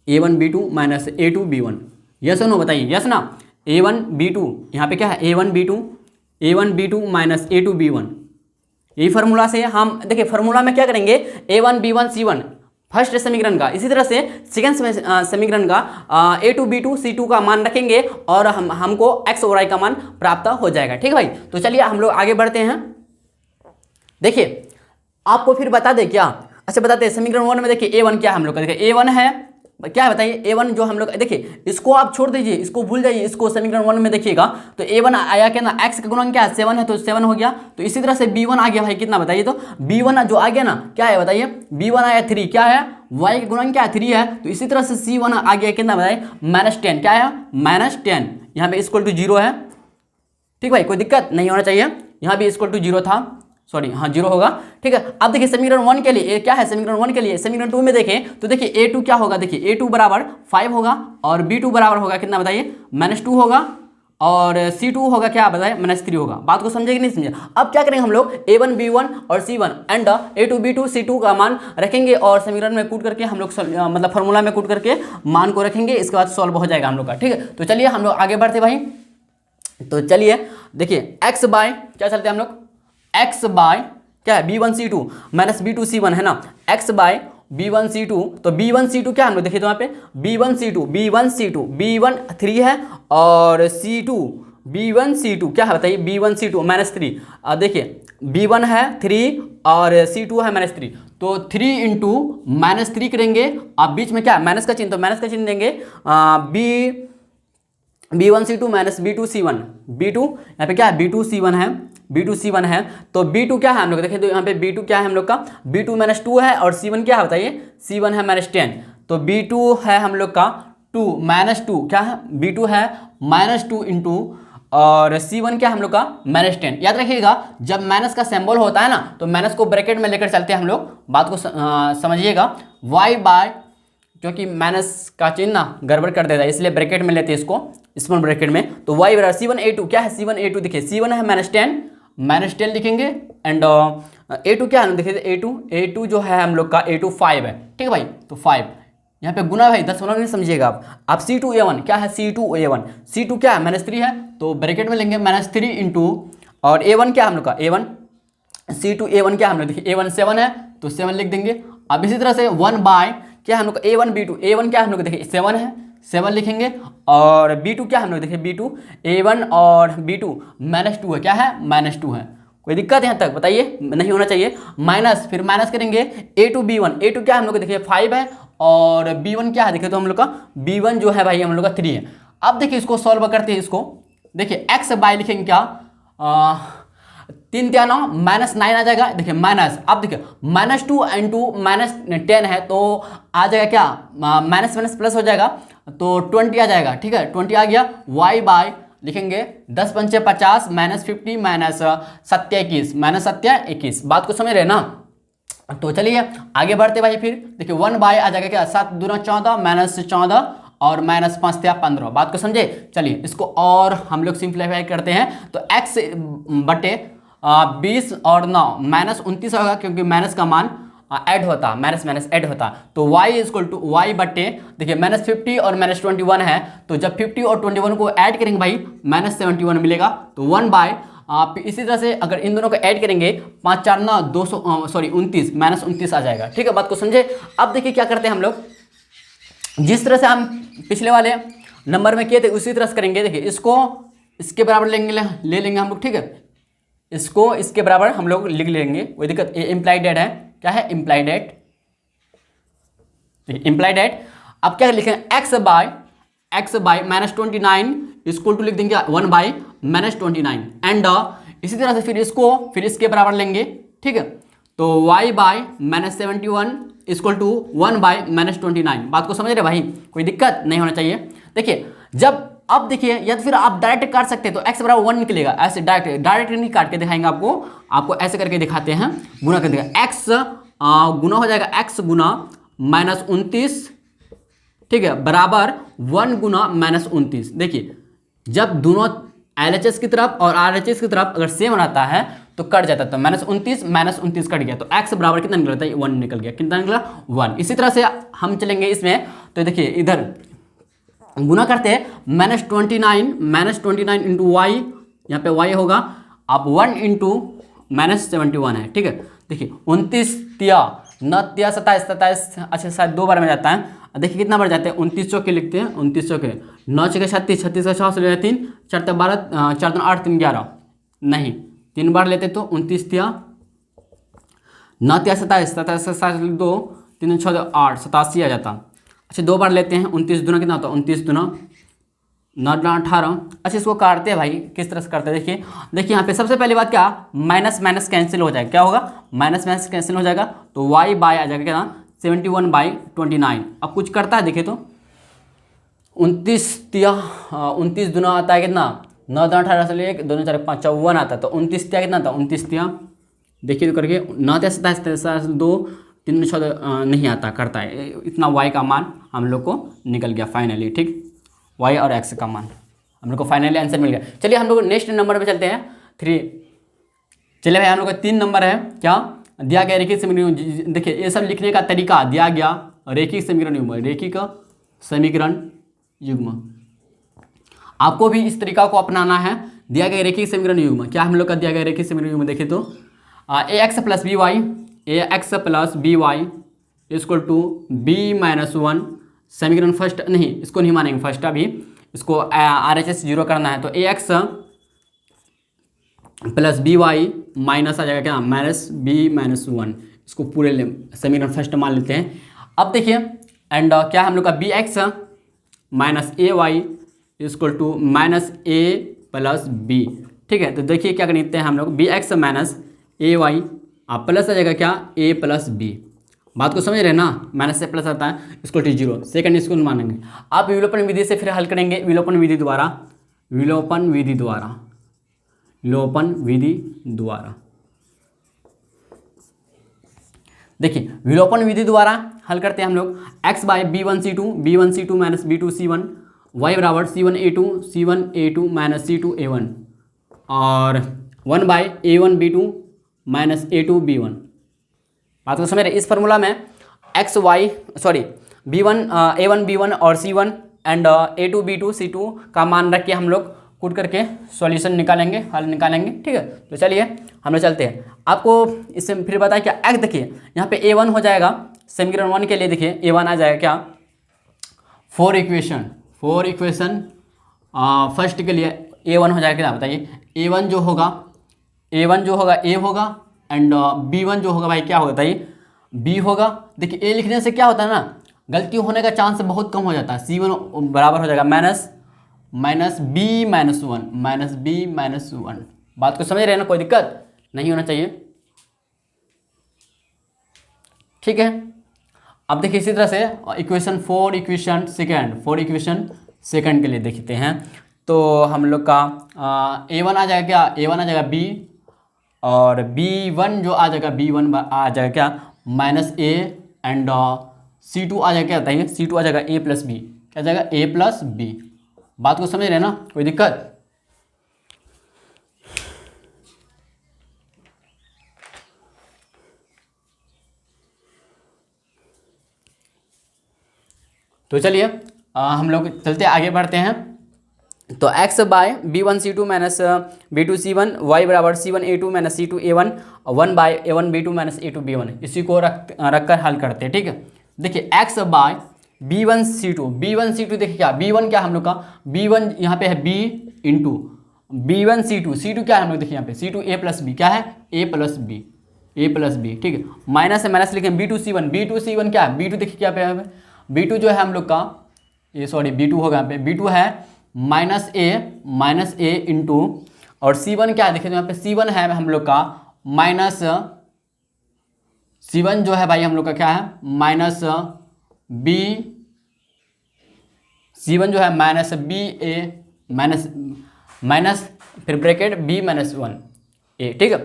a1b2 minus a2b1। Yes no बताइए, यस ना। a1b2 यहाँ पे क्या है, a1b2 माइनस a2b1। यही फार्मूला से हम देखिए, फार्मूला में क्या करेंगे, a1b1c1 फर्स्ट समीकरण का, इसी तरह से सेकंड समीकरण का a2b2c2 का मान रखेंगे और हमको x और y का मान प्राप्त हो जाएगा। ठीक है भाई, तो चलिए हम लोग आगे बढ़ते हैं। देखिए आपको फिर बता दें क्या, अच्छा बताते हैं, समीकरण 1 में देखिए a1 क्या है हम लोग का, देखिए a1 है क्या है बताइए, a1 जो हम लोग देखिए, इसको आप छोड़ दीजिए, इसको भूल जाइए, इसको समीकरण 1 में देखिएगा तो a1 आया क्या ना, x का गुणन क्या है 7 है, तो 7 हो गया। तो इसी तरह से b1 आ गया भाई कितना बताइए, तो b1 जो आ गया ना क्या है बताइए, b1 आया 3, क्या है y का गुणन क्या है 3 है, तो इसी तरह से c1 आ गया कितना बताइए -10, क्या है -10, यहाँ पे इक्वल टू 0 है। ठीक भाई, कोई दिक्कत नहीं होना चाहिए, यहाँ भी इक्वल टू 0 था, सॉरी हाँ 0 होगा। ठीक है, अब देखिए समीकरण 1 के लिए क्या है, समीकरण 1 के लिए, समीकरण 2 में देखें तो देखिए a2 क्या होगा, देखिए a2 बराबर 5 होगा और b2 बराबर होगा कितना बताइए -2 होगा और c2 होगा क्या बताइए -3 होगा। बात को समझे कि नहीं समझे। अब क्या करेंगे हम लोग, a1 b1 और c1 and a2 b2 c2 का मान रखेंगे और समीकरण में कूट करके हम लोग मतलब फार्मूला में कूट करके मान को रखेंगे, इसके बाद सॉल्व हो जाएगा हम लोग का। ठीक है, तो चलिए हम लोग आगे बढ़ते भाई। तो चलिए देखिए x बाय क्या चलते हैं हम लोग, x बाय क्या है b1c2 माइनस b2c1 है ना, x बाय b1c2, तो b1c2 क्या हम लोग देखिए, तो यहाँ पे b1c2 b1 3 है और c2 b1c2 क्या है बताइए, b1c2 -3, देखिए b1 है 3 और c2 है -3, तो 3 इंटू -3 करेंगे, आप बीच में क्या है माइनस का चिन्ह, तो माइनस का चिन्ह देंगे, b1c2 माइनस b2c1, b2 यहाँ पे क्या है b2c1 है, b2c1 है, तो b2 क्या है हम लोग देखिए, तो यहाँ पे b2 क्या है हम लोग का, b2 -2 है और c1 क्या है बताइए, c1 है -10, तो b2 है हम लोग का 2 -2 क्या है, b2 है -2 इंटू और c1 क्या हम लोग का -10। याद रखिएगा जब माइनस का सिंबल होता है ना, तो माइनस को ब्रैकेट में लेकर चलते हैं हम लोग, बात को समझिएगा, y बाय, क्योंकि माइनस का चिन्ह ना गड़बड़ कर देता है इसलिए ब्रैकेट में लेते हैं इसको, स्मॉल ब्रैकेट में, तो y बराबर c1a2 क्या है, c1a2 देखिए c1 है -10 लिखेंगे एंड a2 क्या है देखिए, a2 जो है हम लोग का a2 5 है। ठीक है भाई, तो 5 यहाँ पे गुना भाई 10 नहीं समझिएगा आप c2a1 क्या है, c2 क्या है -3 है, तो ब्रैकेट में लेंगे -3 इंटू और a1 क्या है हम लोग का, a1 c2a1 क्या हम लोग देखिए a1 7 है, तो 7 लिख देंगे। अब इसी तरह से 1 बाय क्या हम लोग का a1 b2, a1 क्या हम लोग देखिए 7 है, 7 लिखेंगे और b2 क्या हम लोग देखिए, b2 a1 और b2 -2 है, क्या है -2 है। कोई दिक्कत यहाँ तक बताइए, नहीं होना चाहिए। माइनस, फिर माइनस करेंगे a2 b1, a2 क्या हम लोग देखिए 5 है और b1 क्या है देखिए, तो हम लोग का b1 जो है भाई हम लोग का 3 है। अब देखिए इसको सॉल्व करते हैं, इसको देखिए x बाय लिखेंगे क्या, 3 9 -9 आ जाएगा, देखिए माइनस, अब देखिए -2 इंटू -10 है, तो आ जाएगा क्या माइनस माइनस प्लस हो जाएगा, तो 20 आ जाएगा। ठीक है, 20 आ गया, y बाय लिखेंगे 10 पंचे 50 -50 -7 21, बात को समझ रहे ना। तो चलिए आगे बढ़ते भाई, फिर देखिए 1 बाय आ जाएगा क्या, 7 दूना 14 -14 और -5 15, बात को समझे। चलिए इसको और हम लोग सिंप्लीफाई करते हैं, तो x बटे 20 और 9 -29 होगा, क्योंकि माइनस का मान ऐड होता, माइनस ऐड होता, तो y इक्वल टू y बटे देखिए -50 और -21 है, तो जब 50 और 21 को ऐड करेंगे भाई -71 मिलेगा, तो 1 बाय आप इसी तरह से अगर इन दोनों को ऐड करेंगे 5 4 9 200 सॉरी 29 -29 आ जाएगा। ठीक है, बात को समझे। अब देखिए क्या करते हैं हम लोग, जिस तरह से हम पिछले वाले नंबर में किए थे उसी तरह से करेंगे। देखिए इसको इसके बराबर ले लेंगे हम लोग, ठीक है, इसको इसके बराबर हम लोग लिख लेंगे, कोई दिक्कत। ये इम्प्लाइड डेट है, क्या है इम्प्लाइड डेट, इम्प्लाइड डेट। अब क्या लिखेंगे, x बाय -29 इक्वल टू लिख देंगे 1 बाय -29 एंड इसी तरह से फिर इसके बराबर लेंगे, ठीक है। तो y by -71 equal to 1 by -29। बात को समझ रहे भाई, कोई दिक्कत नहीं होना चाहिए। देखिए जब अब देखिए, या तो फिर आप डायरेक्ट काट सकते हैं, तो x बराबर 1 निकलेगा, ऐसे डायरेक्ट नहीं काट के दिखाएंगे आपको ऐसे करके दिखाते हैं, गुना कर देगा x गुना हो जाएगा x गुना -29, ठीक है, बराबर 1 गुना -29। देखिए जब दोनों LHS की तरफ और RHS की तरफ अगर सेम रहता है तो कट जाता है, तो -29 कट गया, तो x बराबर कितना निकलता है, 1 निकल गया। कितना निकला, 1। इसी तरह से हम चलेंगे इसमें, तो देखिए इधर गुना करते हैं, -29 इंटू वाई, यहाँ पे y होगा, अब 1 इंटू -71 है, ठीक है। देखिए 29 तिया 9 तिया 27, अच्छा शायद 2 बार में जाता है। देखिए कितना बार जाते हैं, 29 चौके लिखते हैं, 29 चौके 9 चौके 36, 36 का 6 से 3, 4 तो 12, 4 तो 8, 3 11, नहीं 3 बार लेते तो 29 तिया 9 तिया 27, 27 2, 3 6 8, 87 आ जाता। अच्छा 2 बार लेते हैं, 29 दूना कितना होता है, 29 दूना 9 18। अच्छा इसको काटते हैं भाई, किस तरह से करते हैं, देखिए यहाँ पे सबसे पहली बात क्या, माइनस कैंसिल हो जाएगा, क्या होगा, माइनस कैंसिल हो जाएगा, तो y बाय आ जाएगा क्या, 71/29। अब कुछ करता है, देखिए तो 29 दूना आता है कितना, 9 18 से 1 2 4 5 54 आता है, तो 29 तिया कितना आता है, 29 तिया देखिए तो करके 9 तिया 27 2 3 6 नहीं आता, करता है इतना। y का मान हम लोग को निकल गया फाइनली, ठीक, y और x का मान हम लोग को फाइनली आंसर मिल गया। चलिए हम लोग नेक्स्ट नंबर पे चलते हैं, 3। चलिए भाई हम लोग का 3 नंबर है, क्या दिया गया रेखिक समीकरण। देखिए ये सब लिखने का तरीका दिया गया, रेखिक समीकरण युग्म, रेखिक समीकरण युग्म, आपको भी इस तरीका को अपनाना है। दिया गया रेखिक समीकरण युग्म, क्या हम लोग का दिया गया रेखिक समीकरण युग्म, देखिए तो ax plus B Y equal to b-1, समीकरण फर्स्ट नहीं, इसको नहीं मानेंगे फर्स्ट, अभी इसको RHS 0 करना है, तो ax plus B Y minus आ जाएगा क्या, -b-1, इसको पूरे समीकरण फर्स्ट मान लेते हैं। अब देखिए एंड क्या हम लोग का bx minus A Y equal to -a plus b, ठीक है। तो देखिए क्या करते हैं हम लोग, bx माइनस ए वाई आप प्लस आ जाएगा क्या, a प्लस b। बात को समझ रहे हैं ना, माइनस से प्लस आता है, इसको t0 सेकंड इसको मानेंगे। आप विलोपन विधि से फिर हल करेंगे, विलोपन विधि द्वारा देखिए विलोपन विधि द्वारा हल करते हैं हम लोग, x bye b1c2 minus b2c1, y बराबर c1a2 माइनस c2a1, और 1 बाय a1b2 माइनस a2b1। बात को समझ रहे, इस फॉर्मूला में a1 b1 और c1 and a2 b2 c2 का मान रख के हम लोग कूट करके सॉल्यूशन निकालेंगे, हल निकालेंगे, ठीक है। तो चलिए हम लोग चलते हैं, आपको इससे फिर बताया क्या x, देखिए यहाँ पे a1 हो जाएगा समीकरण 1 के लिए, देखिए a1 आ जाएगा क्या, 4 इक्वेशन फर्स्ट के लिए a1 हो जाएगा क्या, बताइए a1 जो होगा a होगा एंड b1 जो होगा भाई क्या होगा, बताइए b होगा। देखिए a लिखने से क्या होता है ना, गलती होने का चांस बहुत कम हो जाता है। c1 बराबर हो जाएगा -b-1। बात को समझ रहे हैं ना, कोई दिक्कत नहीं होना चाहिए, ठीक है। अब देखिए इसी तरह से फोर इक्वेशन सेकंड के लिए देखते हैं, तो हम लोग का a1 आ जाएगा क्या, a1 आ जाएगा b, और b1 जो आ जाएगा b1 आ जाएगा क्या -a, एंड c2 आ जाएगा क्या, बताइए c2 आ जाएगा a प्लस b, क्या जाएगा a प्लस b। बात को समझ रहे हैं ना, कोई दिक्कत। तो चलिए हम लोग चलते आगे बढ़ते हैं, तो x bye b1c2 minus b2c1, y बराबर c1a2 minus c2a1, 1 by a1b2 minus a2b1, इसी को रख कर हल करते हैं, ठीक है। देखिए x बाय b1c2 देखिए क्या, b1 क्या हम लोग का, b1 यहाँ पे है b इंटू b1c2 क्या है हम लोग, देखिए यहाँ पे c2a प्लस b, क्या है a प्लस b, ठीक है। माइनस है, माइनस लिखें b2c1 क्या है, b2 देखिए क्या पे है, b2 जो है हम लोग का, ये सॉरी b2 होगा यहाँ पे, b2 है -a इंटू और C1 क्या है देखिए, तो यहाँ पे C1 है हम लोग का माइनस, C1 जो है भाई हम लोग का क्या है माइनस B, C1 जो है माइनस बी ए माइनस फिर ब्रैकेट B माइनस 1 A, ठीक है।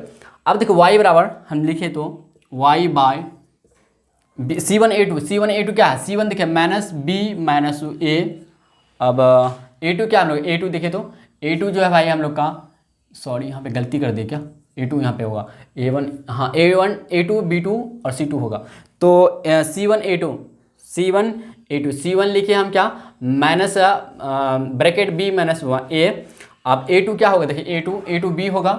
अब देखो y बराबर हम लिखे तो y बाय C1 A2 क्या है, C1 देखिए माइनस B माइनस A। अब A2 क्या हम लोग A2 देखे तो A2 जो है भाई हम लोग का, सॉरी यहाँ पे गलती कर दे क्या, A2 यहाँ पे होगा A1, हाँ A1 A2 B2 और C2 होगा। तो C1 लिखिए हम क्या minus bracket B minus A। अब A2 क्या होगा देखिए A2 B होगा,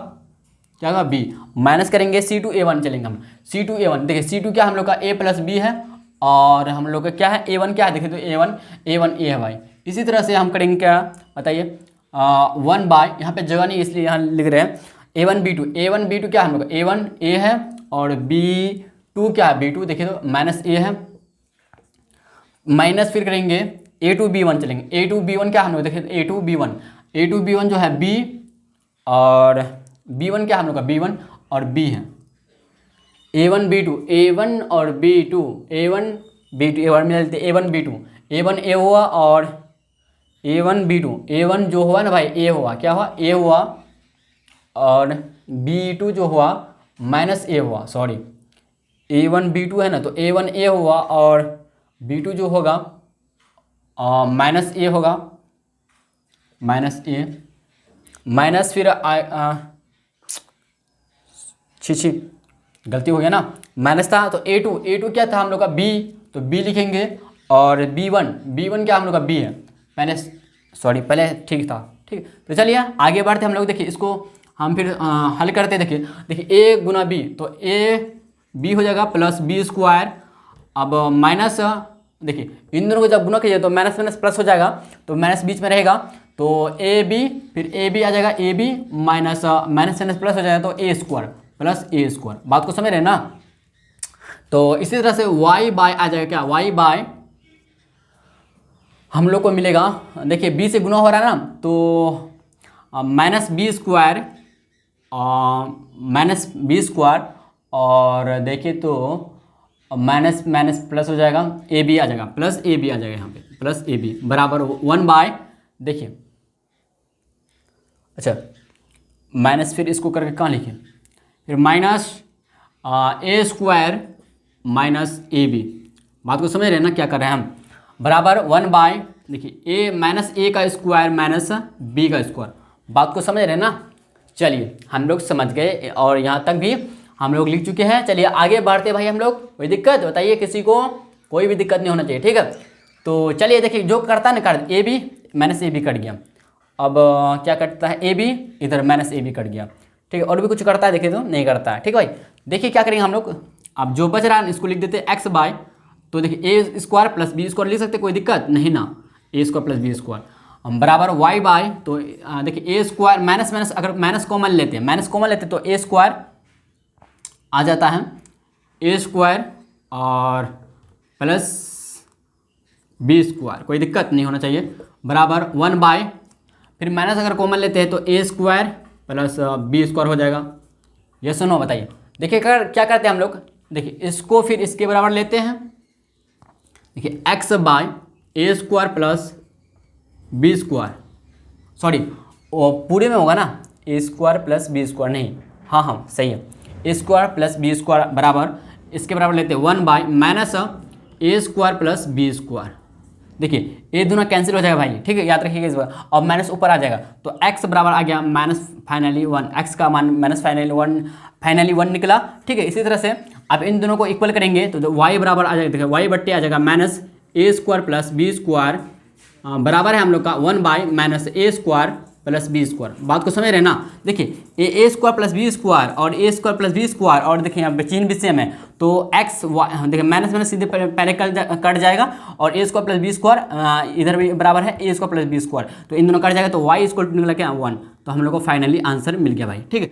क्या होगा B, माइनस करेंगे C2 A1 चलेंगे हम, C2 A1 देखिए C2 क्या हम लोग का A प्लस B है, और हम लोग का क्या है A1 क्या है देखिए तो A1 A है भाई। इसी तरह से हम करेंगे क्या बताइए, 1 बाय, यहाँ पे जगह नहीं इसलिए यहाँ लिख रहे हैं A1 B2 क्या है हम लोग का A1 A है, और B2 क्या है B2 देखिए तो माइनस A है, माइनस फिर करेंगे A2 B1 चलेंगे, A2 B1 क्या हम लोग देखिए A2 B1 जो है B, और B1 क्या हम लोग का B1 और B है, A1 और B2 A1 मिलते A1 B2 A1 A हुआ, और A1 B2 A1 जो हुआ ना भाई A हुआ, क्या हुआ A हुआ, और B2 जो हुआ माइनस A हुआ, सॉरी A1 B2 है ना, तो A1 A हुआ, और B2 जो होगा माइनस A होगा, माइनस A माइनस फिर छी गलती हो गया ना, माइनस था तो A2 क्या था हम लोग का B, तो B लिखेंगे, और B1 क्या हम लोग का B है, पहले ठीक था, ठीक। तो चलिए आगे बढ़ते हम लोग, देखिए इसको हम फिर हल करते, देखिए A गुना B, तो A B हो जाएगा प्लस B स्क्वायर। अब माइनस देखिए इन दोनों को जब गुना कीजिए तो माइनस माइनस प्लस हो जाएगा, तो माइनस बीच में रहेगा, तो AB फिर AB आ जाएगा AB माइनस माइनस प्लस हो जाएगा, तो A square plus A square. बात को समझ रहे हैं ना। तो इसी तरह से y बाय आ जाएगा क्या, y बाय हम लोग को मिलेगा, देखिए B से गुना हो रहा है ना, तो माइनस B स्क्वायर और देखिए तो माइनस प्लस हो जाएगा, AB आ जाएगा, प्लस AB आ जाएगा यहाँ पे, प्लस AB बराबर 1 बाय, देखिए अच्छा माइनस फिर इसको करके कहाँ लिखे, फिर minus A square minus AB। बात को समझ रहे हैं ना क्या कर रहे हैं हम, बराबर 1 बाय देखिए माइनस A का स्क्वायर माइनस B का स्क्वायर। बात को समझ रहे हैं ना। चलिए हम लोग समझ गए, और यहाँ तक भी हम लोग लिख चुके हैं। चलिए आगे बढ़ते भाई हम लोग, कोई दिक्कत बताइए, किसी को कोई भी दिक्कत नहीं होना चाहिए, ठीक है। तो चलिए देखिए जो करता है ना कर AB माइनस AB कट गया। अब क्या करता है AB, इधर माइनस AB कट गया, ठीक है। और भी कुछ करता है देखिए तो नहीं करता है, ठीक है भाई। देखिए क्या करेंगे हम लोग, अब जो बच रहा है इसको लिख देते हैं x बाय, तो देखिए A square plus B square लिख सकते, कोई दिक्कत नहीं ना, A square plus B square बराबर y बाय, तो देखिए A स्क्वायर माइनस अगर माइनस कॉमन लेते हैं तो A स्क्वायर आ जाता है A स्क्वायर और प्लस B स्क्वायर, कोई दिक्कत नहीं होना चाहिए, बराबर 1 बाय, फिर माइनस अगर कॉमन लेते हैं तो A square plus B square हो जाएगा। ये सुनो बताइए, देखिए क्या करते हैं हम लोग, देखिए इसको फिर इसके बराबर लेते हैं, देखिए x by A square plus B square, sorry पूरे में होगा ना A square plus B square, नहीं हाँ सही है, A square plus B square बराबर इसके बराबर लेते हैं 1 by minus A square plus B square. देखिए ये दोनों कैंसिल हो जाएगा भाई, ठीक है, याद रखिएगा इस बार। और माइनस ऊपर आ जाएगा, तो x बराबर आ गया माइनस फाइनली 1, x का मान माइनस फाइनली 1 निकला, ठीक है। इसी तरह से आप इन दोनों को इक्वल करेंगे तो y बराबर आ जाएगा, देखिए y बट्टे आ जाएगा minus A square plus B square बराबर है हम लोग का 1 by minus A square plus B square. बात को समझ रहे हैं ना। देखिए A square plus B square और A square plus B square, और देखिए यहाँ पे चिन्ह भी सेम है, तो x देखिए माइनस सीधे पहले कट जाएगा, और A square plus B square इधर भी बराबर है A square plus B square, तो इन दोनों कट जाएगा, तो y इक्वल टू निकला क्या 1, तो हम लोग को फाइनली आंसर मिल गया भाई, ठीक है।